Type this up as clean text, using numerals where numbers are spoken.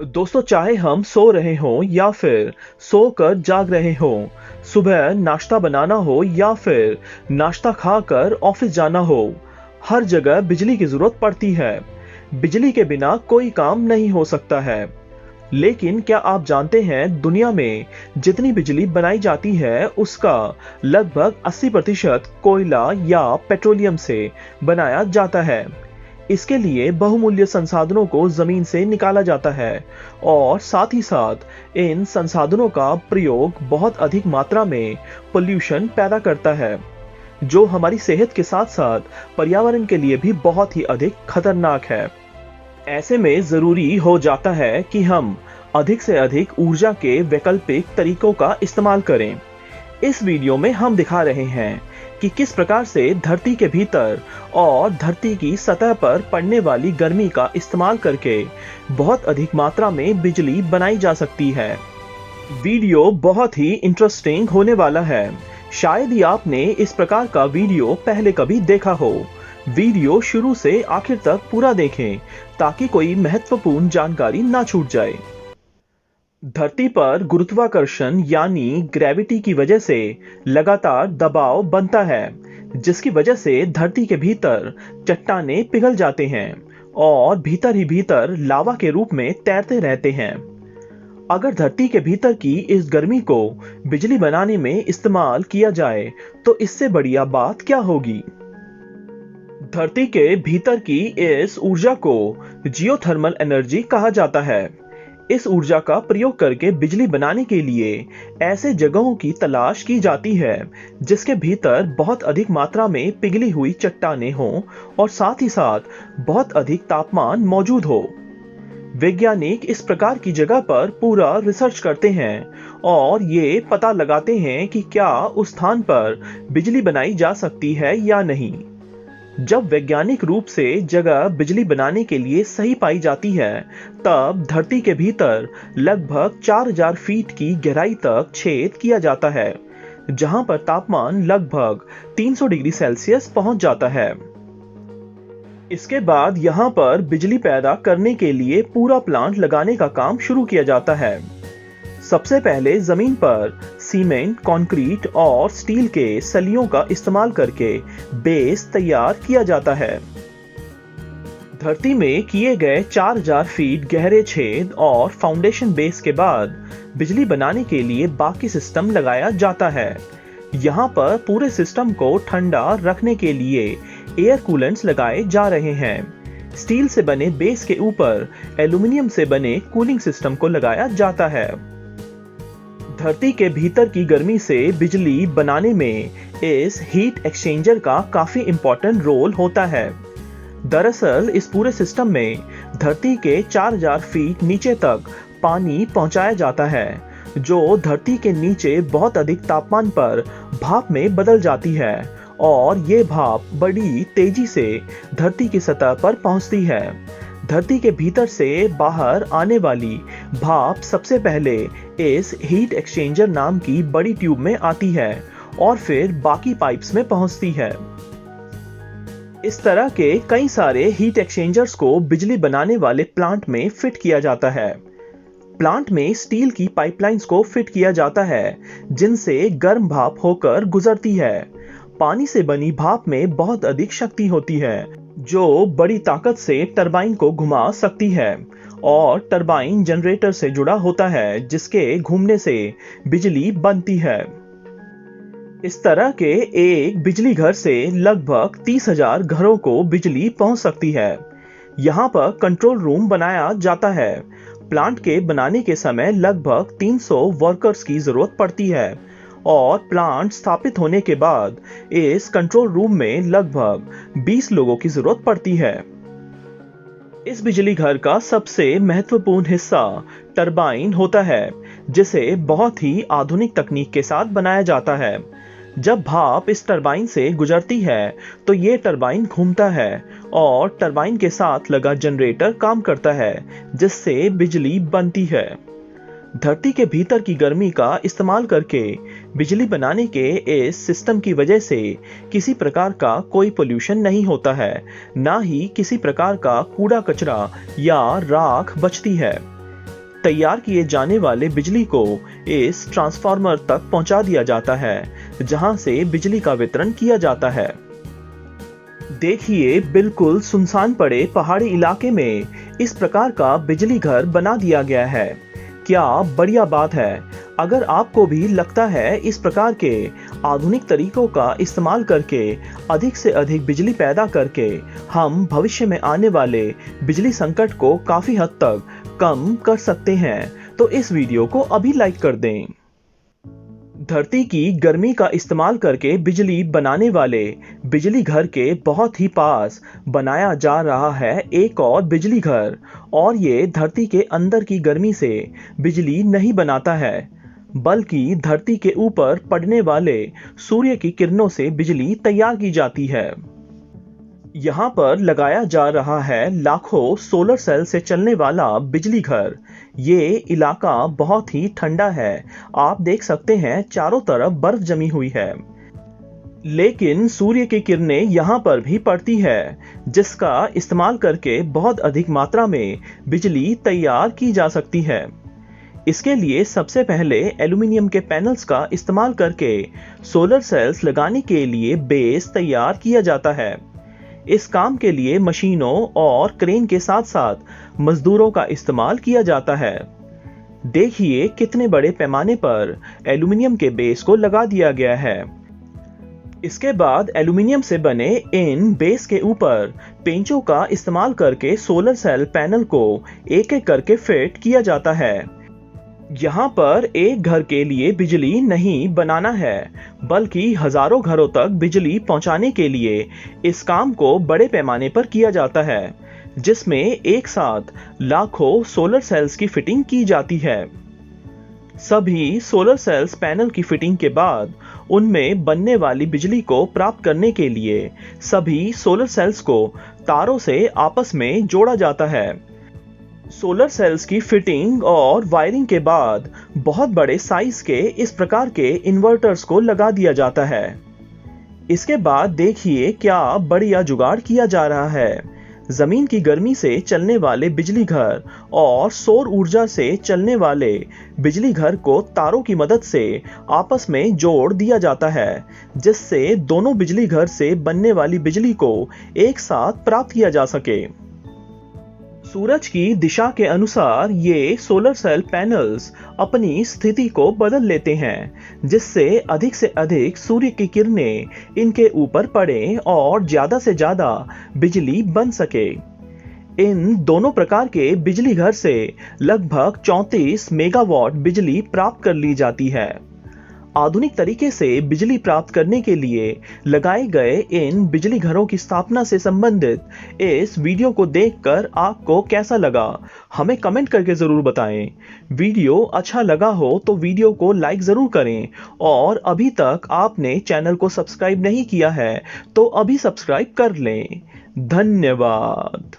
दोस्तों, चाहे हम सो रहे हों या फिर सोकर जाग रहे हों, सुबह नाश्ता बनाना हो या फिर नाश्ता खाकर ऑफिस जाना हो, हर जगह बिजली की जरूरत पड़ती है। बिजली के बिना कोई काम नहीं हो सकता है। लेकिन क्या आप जानते हैं, दुनिया में जितनी बिजली बनाई जाती है उसका लगभग 80% कोयला या पेट्रोलियम से बनाया जाता है। इसके लिए बहुमूल्य संसाधनों को जमीन से निकाला जाता है और साथ ही साथ इन संसाधनों का प्रयोग बहुत अधिक मात्रा में पोल्यूशन पैदा करता है, जो हमारी सेहत के साथ साथ पर्यावरण के लिए भी बहुत ही अधिक खतरनाक है। ऐसे में जरूरी हो जाता है कि हम अधिक से अधिक ऊर्जा के वैकल्पिक तरीकों का इस्तेमाल करें। इस वीडियो में हम दिखा रहे हैं कि किस प्रकार से धरती के भीतर और धरती की सतह पर पड़ने वाली गर्मी का इस्तेमाल करके बहुत अधिक मात्रा में बिजली बनाई जा सकती है। वीडियो बहुत ही इंटरेस्टिंग होने वाला है। शायद ही आपने इस प्रकार का वीडियो पहले कभी देखा हो। वीडियो शुरू से आखिर तक पूरा देखें ताकि कोई महत्वपूर्ण जानकारी ना छूट जाए। धरती पर गुरुत्वाकर्षण यानी ग्रेविटी की वजह से लगातार दबाव बनता है, जिसकी वजह से धरती के भीतर चट्टानें पिघल जाते हैं और भीतर ही भीतर लावा के रूप में तैरते रहते हैं। अगर धरती के भीतर की इस गर्मी को बिजली बनाने में इस्तेमाल किया जाए तो इससे बढ़िया बात क्या होगी। धरती के भीतर की इस ऊर्जा को जियोथर्मल एनर्जी कहा जाता है। इस ऊर्जा का प्रयोग करके बिजली बनाने के लिए ऐसे जगहों की तलाश की जाती है जिसके भीतर बहुत अधिक मात्रा में पिघली हुई चट्टानें हों और साथ ही साथ बहुत अधिक तापमान मौजूद हो। वैज्ञानिक इस प्रकार की जगह पर पूरा रिसर्च करते हैं और ये पता लगाते हैं कि क्या उस स्थान पर बिजली बनाई जा सकती है या नहीं। जब वैज्ञानिक रूप से जगह बिजली बनाने के लिए सही पाई जाती है, तब धरती के भीतर लगभग 4000 फीट की गहराई तक छेद किया जाता है, जहां पर तापमान लगभग 300 डिग्री सेल्सियस पहुंच जाता है। इसके बाद यहां पर बिजली पैदा करने के लिए पूरा प्लांट लगाने का काम शुरू किया जाता है। सबसे पहले जमीन पर सीमेंट, कंक्रीट और स्टील के सलियों का इस्तेमाल करके बेस तैयार किया जाता है। धरती में किए गए 4000 फीट गहरे छेद और फाउंडेशन बेस के बाद बिजली बनाने के लिए बाकी सिस्टम लगाया जाता है। यहाँ पर पूरे सिस्टम को ठंडा रखने के लिए एयर कूलेंट्स लगाए जा रहे हैं। स्टील से बने बेस के ऊपर एल्यूमिनियम से बने कूलिंग सिस्टम को लगाया जाता है। धरती के भीतर की गर्मी से बिजली बनाने में इस हीट एक्सचेंजर का काफी इंपॉर्टेंट रोल होता है। दरअसल इस पूरे सिस्टम में धरती के 4000 फीट नीचे तक पानी पहुंचाया जाता है, जो धरती के नीचे बहुत अधिक तापमान पर भाप में बदल जाती है और ये भाप बड़ी तेजी से धरती की सतह पर पहुंचती है। धरती के भीतर से बाहर आने वाली भाप सबसे पहले इस हीट एक्सचेंजर नाम की बड़ी ट्यूब में आती है और फिर बाकी पाइप्स में पहुंचती है। इस तरह के कई सारे हीट एक्सचेंजर्स को बिजली बनाने वाले प्लांट में फिट किया जाता है। प्लांट में स्टील की पाइपलाइंस को फिट किया जाता है, जिनसे गर्म भाप होकर गुजरती है। पानी से बनी भाप में बहुत अधिक शक्ति होती है, जो बड़ी ताकत से टरबाइन को घुमा सकती है और टरबाइन जनरेटर से जुड़ा होता है, जिसके घूमने से बिजली बनती है। इस तरह के एक बिजली घर से लगभग 30,000 घरों को बिजली पहुंच सकती है। यहाँ पर कंट्रोल रूम बनाया जाता है। प्लांट के बनाने के समय लगभग 300 वर्कर्स की जरूरत पड़ती है और प्लांट स्थापित होने के बाद इस कंट्रोल रूम में लगभग 20 लोगों की जरूरत पड़ती है। इस बिजली घर का सबसे महत्वपूर्ण हिस्सा टरबाइन होता है, जिसे बहुत ही आधुनिक तकनीक के साथ बनाया जाता है। जब भाप इस टरबाइन से गुजरती है तो ये टरबाइन घूमता है और टरबाइन के साथ लगा जनरेटर काम करता है, जिससे बिजली बनती है। धरती के भीतर की गर्मी का इस्तेमाल करके बिजली बनाने के इस सिस्टम की वजह से किसी प्रकार का कोई पोल्यूशन नहीं होता है, ना ही किसी प्रकार का कूड़ा कचरा या राख बचती है। तैयार किए जाने वाले बिजली को इस ट्रांसफार्मर तक पहुंचा दिया जाता है, जहां से बिजली का वितरण किया जाता है। देखिए, बिल्कुल सुनसान पड़े पहाड़ी इलाके में इस प्रकार का बिजली घर बना दिया गया है। क्या बढ़िया बात है। अगर आपको भी लगता है इस प्रकार के आधुनिक तरीकों का इस्तेमाल करके अधिक से अधिक बिजली पैदा करके हम भविष्य में आने वाले बिजली संकट को काफी हद तक कम कर सकते हैं, तो इस वीडियो को अभी लाइक कर दें। धरती की गर्मी का इस्तेमाल करके बिजली बनाने वाले बिजली घर के बहुत ही पास बनाया जा रहा है एक और बिजली घर, और ये धरती के अंदर की गर्मी से बिजली नहीं बनाता है, बल्कि धरती के ऊपर पड़ने वाले सूर्य की किरणों से बिजली तैयार की जाती है। यहाँ पर लगाया जा रहा है लाखों सोलर सेल से चलने वाला बिजली घर। ये इलाका बहुत ही ठंडा है। आप देख सकते हैं चारों तरफ बर्फ जमी हुई है, लेकिन सूर्य की किरणें यहाँ पर भी पड़ती है, जिसका इस्तेमाल करके बहुत अधिक मात्रा में बिजली तैयार की जा सकती है। इसके लिए सबसे पहले एल्यूमिनियम के पैनल्स का इस्तेमाल करके सोलर सेल्स लगाने के लिए बेस तैयार किया जाता है। इस काम के लिए मशीनों और क्रेन के साथ साथ मजदूरों का इस्तेमाल किया जाता है। देखिए कितने बड़े पैमाने पर एल्यूमिनियम के बेस को लगा दिया गया है। इसके बाद एल्यूमिनियम से बने इन बेस के ऊपर पेंचों का इस्तेमाल करके सोलर सेल पैनल को एक एक करके फिट किया जाता है। यहाँ पर एक घर के लिए बिजली नहीं बनाना है, बल्कि हजारों घरों तक बिजली पहुंचाने के लिए इस काम को बड़े पैमाने पर किया जाता है, जिसमें एक साथ लाखों सोलर सेल्स की फिटिंग की जाती है। सभी सोलर सेल्स पैनल की फिटिंग के बाद उनमें बनने वाली बिजली को प्राप्त करने के लिए सभी सोलर सेल्स को तारों से आपस में जोड़ा जाता है। सोलर सेल्स की फिटिंग और वायरिंग के बाद बहुत बड़े साइज के इस प्रकार के इन्वर्टर्स को लगा दिया जाता है। इसके बाद देखिए क्या बढ़िया जुगाड़ किया जा रहा है। जमीन की गर्मी से चलने वाले बिजली घर और सौर ऊर्जा से चलने वाले बिजली घर को तारों की मदद से आपस में जोड़ दिया जाता है, जिससे दोनों बिजली घर से बनने वाली बिजली को एक साथ प्राप्त किया जा सके। सूरज की दिशा के अनुसार ये सोलर सेल पैनल्स अपनी स्थिति को बदल लेते हैं, जिससे अधिक से अधिक सूर्य की किरणें इनके ऊपर पड़े और ज्यादा से ज्यादा बिजली बन सके। इन दोनों प्रकार के बिजली घर से लगभग 34 मेगावाट बिजली प्राप्त कर ली जाती है। आधुनिक तरीके से बिजली प्राप्त करने के लिए लगाए गए इन बिजली घरों की स्थापना से संबंधित इस वीडियो को देखकर आपको कैसा लगा, हमें कमेंट करके जरूर बताएं। वीडियो अच्छा लगा हो तो वीडियो को लाइक जरूर करें, और अभी तक आपने चैनल को सब्सक्राइब नहीं किया है तो अभी सब्सक्राइब कर लें। धन्यवाद।